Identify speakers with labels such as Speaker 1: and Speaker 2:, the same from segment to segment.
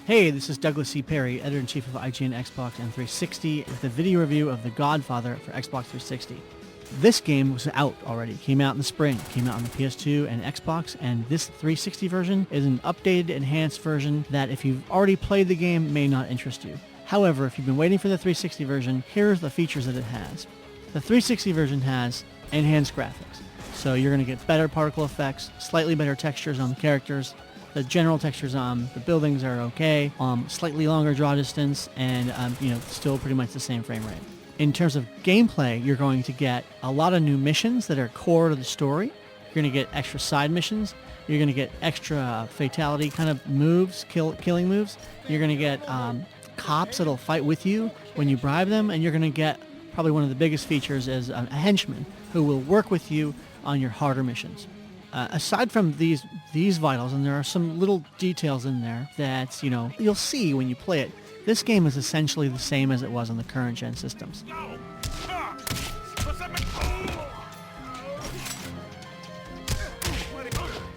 Speaker 1: Hey, this is Douglas C. Perry, Editor-in-Chief of IGN Xbox and 360, with a video review of The Godfather for Xbox 360. This game was out already, came out in the spring, came out on the PS2 and Xbox, and this 360 version is an updated, enhanced version that if you've already played the game may not interest you. However, if you've been waiting for the 360 version, here's the features that it has. The 360 version has enhanced graphics, so you're going to get better particle effects, slightly better textures on the characters. The general textures on the buildings are okay, slightly longer draw distance, and still pretty much the same frame rate. In terms of gameplay, you're going to get a lot of new missions that are core to the story. You're going to get extra side missions. You're going to get extra fatality kind of moves, killing moves. You're going to get cops that'll fight with you when you bribe them, and you're going to get probably one of the biggest features is a henchman who will work with you on your harder missions. Aside from these vitals, and there are some little details in there that, you'll see when you play it, this game is essentially the same as it was on the current gen systems.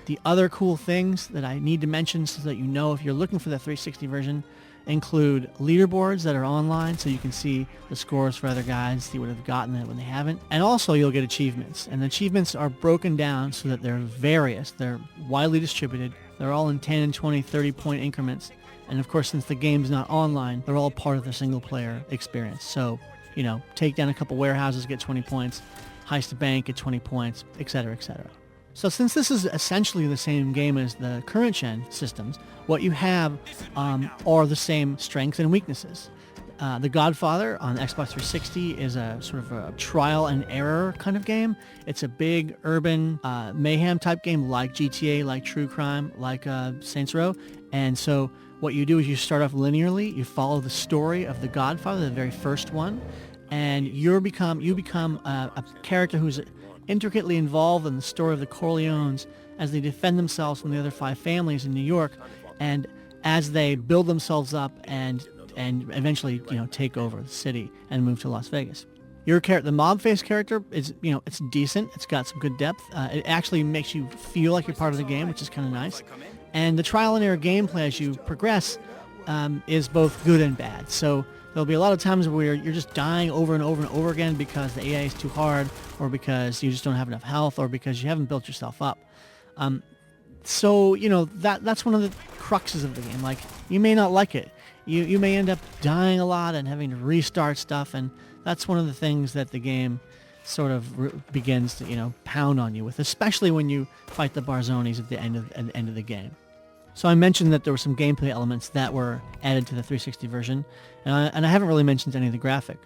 Speaker 1: The other cool things that I need to mention so that you know if you're looking for the 360 version include leaderboards that are online, so you can see the scores for other guys, see what have gotten it when they haven't. And also you'll get achievements. And the achievements are broken down so that they're various. They're widely distributed. They're all in 10 and 20, 30 point increments. And of course, since the game's not online, they're all part of the single player experience. So, take down a couple warehouses, get 20 points, heist a bank, get 20 points, etc., etc. So since this is essentially the same game as the current gen systems, what you have are the same strengths and weaknesses. The Godfather on Xbox 360 is a sort of a trial and error kind of game. It's a big urban mayhem type game like GTA, like True Crime, like Saints Row. And so what you do is you start off linearly, you follow the story of the Godfather, the very first one, and you become a character who's intricately involved in the story of the Corleones as they defend themselves from the other 5 families in New York, and as they build themselves up and eventually take over the city and move to Las Vegas. The mob-faced character is it's decent. It's got some good depth. It actually makes you feel like you're part of the game, which is kind of nice. And the trial and error gameplay as you progress is both good and bad. So there'll be a lot of times where you're just dying over and over and over again because the AI is too hard, or because you just don't have enough health, or because you haven't built yourself up. So that's one of the cruxes of the game. Like, you may not like it. You may end up dying a lot and having to restart stuff, and that's one of the things that the game sort of begins to pound on you with, especially when you fight the Barzonis at the end of the game. So I mentioned that there were some gameplay elements that were added to the 360 version, and I haven't really mentioned any of the graphic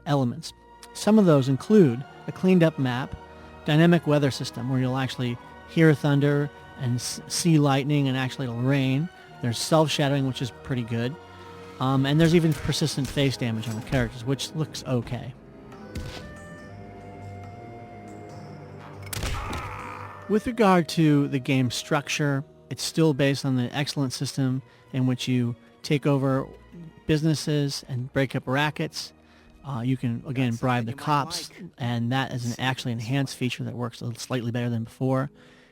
Speaker 1: elements. Some of those include a cleaned up map, dynamic weather system where you'll actually hear thunder and see lightning, and actually it'll rain. There's self-shadowing, which is pretty good. And there's even persistent face damage on the characters, which looks okay. With regard to the game structure, it's still based on the excellent system in which you take over businesses and break up rackets. You can, again, bribe the cops, and that is an actually enhanced feature that works slightly better than before.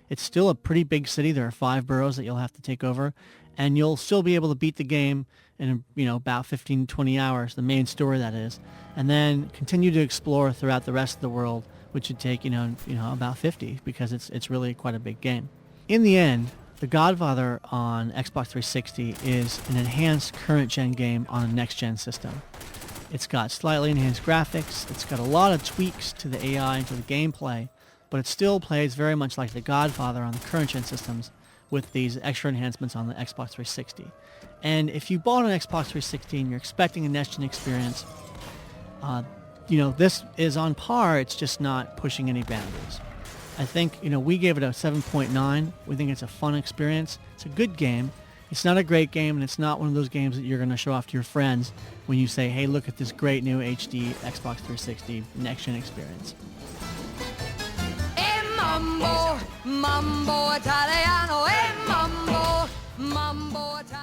Speaker 1: It's still a pretty big city. There are 5 boroughs that you'll have to take over, and you'll still be able to beat the game in about 15 to 20 hours, the main story that is, and then continue to explore throughout the rest of the world, which should take about 50, because it's really quite a big game. In the end, The Godfather on Xbox 360 is an enhanced current-gen game on a next-gen system. It's got slightly enhanced graphics, it's got a lot of tweaks to the AI and to the gameplay, but it still plays very much like The Godfather on the current-gen systems, with these extra enhancements on the Xbox 360. And if you bought an Xbox 360 and you're expecting a next-gen experience, this is on par. It's just not pushing any boundaries. I think, we gave it a 7.9. We think it's a fun experience. It's a good game. It's not a great game, and it's not one of those games that you're going to show off to your friends when you say, hey, look at this great new HD Xbox 360 next-gen experience.
Speaker 2: Mambo, mambo italiano, mambo, mambo italiano.